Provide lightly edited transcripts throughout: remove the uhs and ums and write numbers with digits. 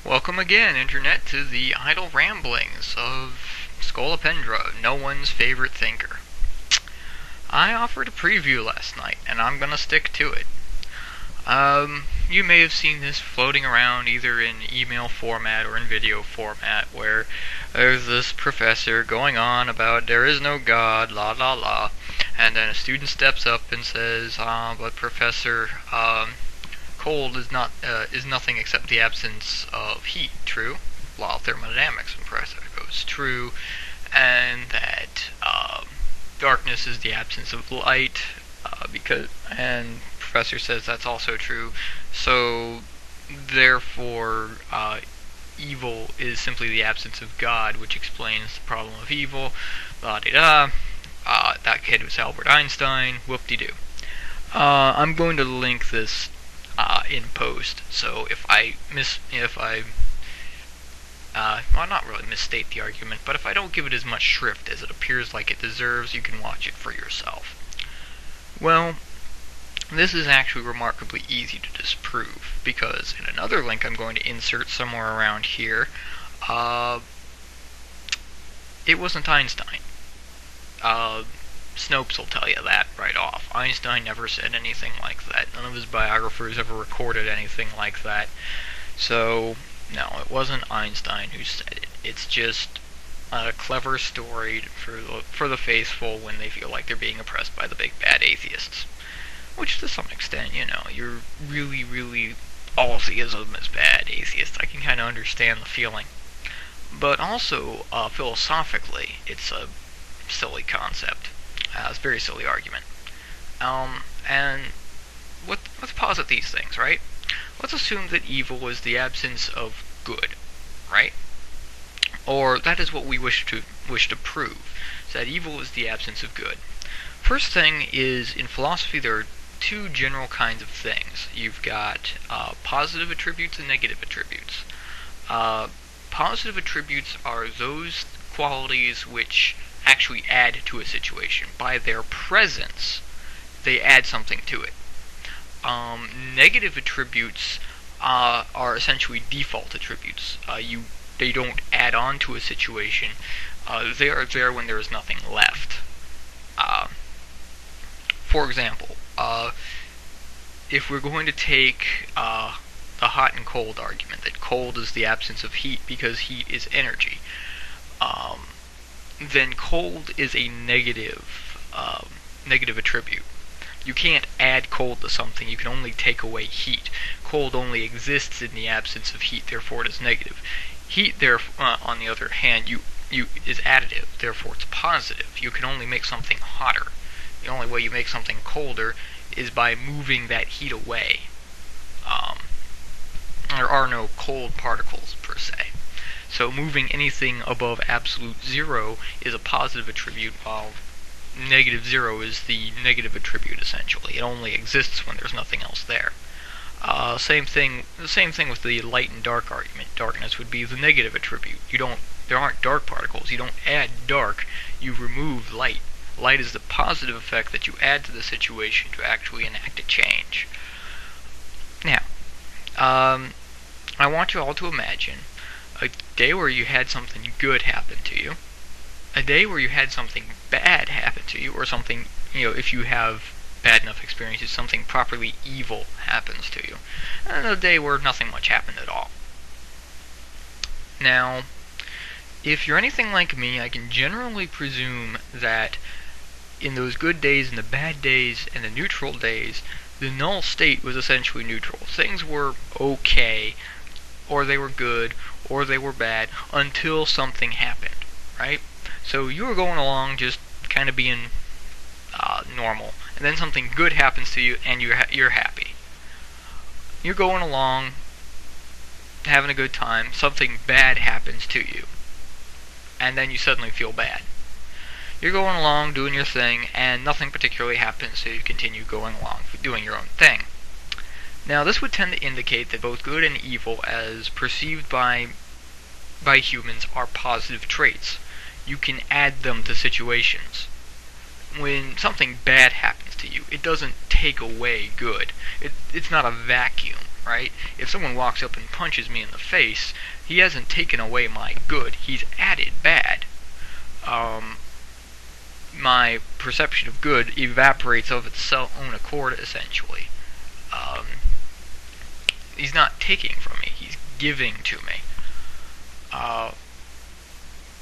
Welcome again, Internet, to the idle ramblings of Scolopendra, no one's favorite thinker. I offered a preview last night, and I'm gonna stick to it. You may have seen this floating around either in email format or in video format, where there's this professor going on about there is no God, la la la, and then a student steps up and says, but professor, cold is nothing except the absence of heat, true? Law of thermodynamics, and professor goes, true, and that darkness is the absence of light, and professor says that's also true, so therefore evil is simply the absence of God, which explains the problem of evil, la-di-da. That kid was Albert Einstein, whoop-de-doo. I'm going to link this in post, so if I not really misstate the argument, but if I don't give it as much shrift as it appears like it deserves, you can watch it for yourself. Well, this is actually remarkably easy to disprove, because in another link I'm going to insert somewhere around here, it wasn't Einstein. Snopes will tell you that right off. Einstein never said anything like that. None of his biographers ever recorded anything like that. So, no, it wasn't Einstein who said it. It's just a clever story for the faithful when they feel like they're being oppressed by the big bad atheists. Which, to some extent, you're really all theism is bad, atheists. I can kind of understand the feeling. But also, philosophically, it's a silly concept. It's a very silly argument. And let's posit these things, right? Let's assume that evil is the absence of good, right? Or that is what we wish to prove, is that evil is the absence of good. First thing is, in philosophy there are two general kinds of things. You've got positive attributes and negative attributes. Positive attributes are those qualities which actually add to a situation. By their presence, they add something to it. Negative attributes are essentially default attributes. They don't add on to a situation. They are there when there is nothing left. For example, if we're going to take the hot and cold argument, that cold is the absence of heat because heat is energy, then cold is a negative attribute. You can't add cold to something, you can only take away heat. Cold only exists in the absence of heat, therefore it is negative. Heat, on the other hand, is additive, therefore it's positive. You can only make something hotter. The only way you make something colder is by moving that heat away. There are no cold particles, per se. So moving anything above absolute zero is a positive attribute, while negative zero is the negative attribute, essentially. It only exists when there's nothing else there. The same thing with the light and dark argument. Darkness would be the negative attribute. There aren't dark particles. You don't add dark, you remove light. Light is the positive effect that you add to the situation to actually enact a change. Now, I want you all to imagine a day where you had something good happen to you, a day where you had something bad happen to you, or something, if you have bad enough experiences, something properly evil happens to you, and a day where nothing much happened at all. Now, if you're anything like me, I can generally presume that in those good days and the bad days and the neutral days, the null state was essentially neutral. Things were okay, or they were good, or they were bad, until something happened, right? So you were going along just kind of being normal, and then something good happens to you, and you're happy. You're going along, having a good time, something bad happens to you, and then you suddenly feel bad. You're going along, doing your thing, and nothing particularly happens, so you continue going along, doing your own thing. Now, this would tend to indicate that both good and evil, as perceived by humans, are positive traits. You can add them to situations. When something bad happens to you, it doesn't take away good. It's not a vacuum, right? If someone walks up and punches me in the face, he hasn't taken away my good, he's added bad. My perception of good evaporates of its own accord, essentially. He's not taking from me, he's giving to me.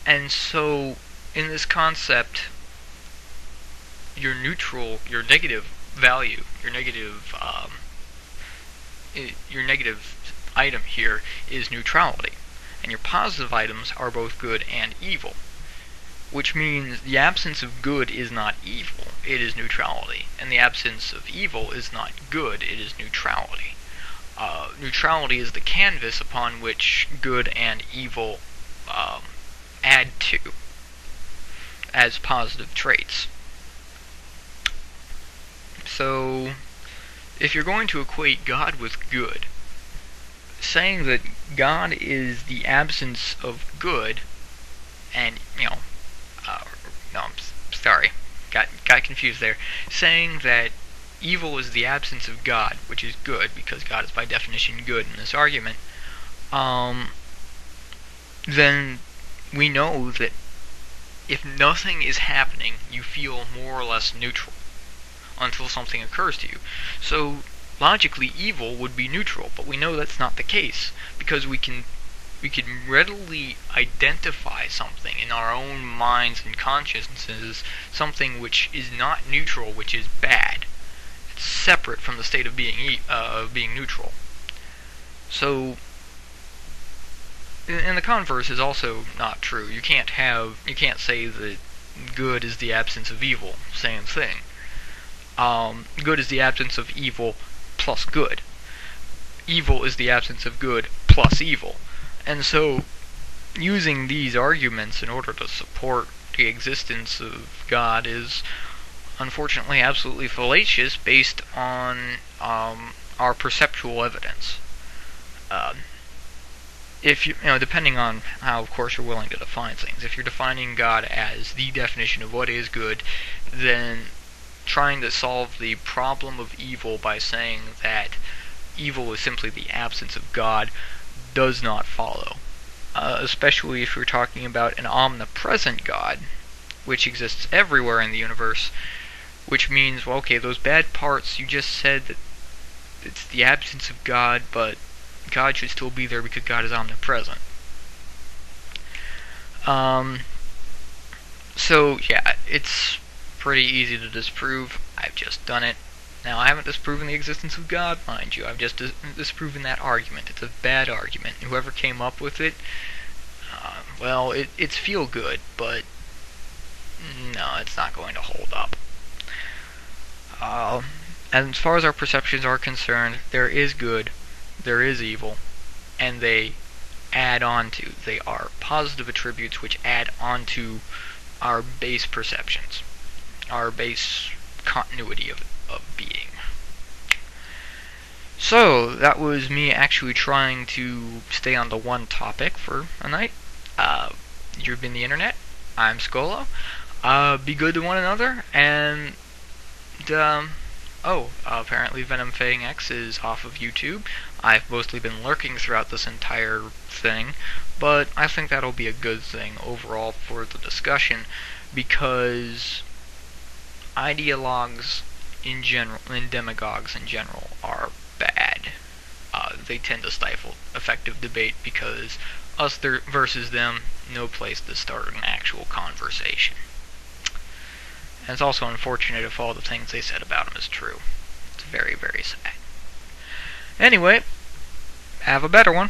And so, in this concept, your negative value, your negative item here is neutrality, and your positive items are both good and evil, which means the absence of good is not evil, it is neutrality, and the absence of evil is not good, it is neutrality. Neutrality is the canvas upon which good and evil add to as positive traits. So, if you're going to equate God with good, saying that God is the absence of good, and, no, I'm sorry, got confused there, saying that evil is the absence of God, which is good, because God is by definition good in this argument, then we know that if nothing is happening, you feel more or less neutral until something occurs to you. So, logically, evil would be neutral, but we know that's not the case, because we can readily identify something in our own minds and consciousnesses, something which is not neutral, which is bad. It's separate from the state of being neutral. So, and the converse is also not true. You can't say that good is the absence of evil. Same thing. Good is the absence of evil plus good. Evil is the absence of good plus evil. And so, using these arguments in order to support the existence of God is, unfortunately, absolutely fallacious based on our perceptual evidence. If you depending on how, of course, you're willing to define things. If you're defining God as the definition of what is good, then trying to solve the problem of evil by saying that evil is simply the absence of God does not follow. Especially if you're talking about an omnipresent God, which exists everywhere in the universe, which means, well, okay, those bad parts, you just said that it's the absence of God, but God should still be there because God is omnipresent. So, yeah, it's pretty easy to disprove. I've just done it. Now, I haven't disproven the existence of God, mind you. I've just disproven that argument. It's a bad argument. Whoever came up with it, well, it's feel good, but no, it's not going to hold up. As far as our perceptions are concerned, there is good, there is evil, and they add on to. They are positive attributes which add on to our base perceptions, our base continuity of being. So, that was me actually trying to stay on the one topic for a night. You've been the internet. I'm Skolo. Be good to one another, and apparently Venom Fading X is off of YouTube. I've mostly been lurking throughout this entire thing, but I think that'll be a good thing overall for the discussion, because ideologues in general, and demagogues in general, are bad. They tend to stifle effective debate because us versus them, no place to start an actual conversation. And it's also unfortunate if all the things they said about him is true. It's very, very sad. Anyway, have a better one.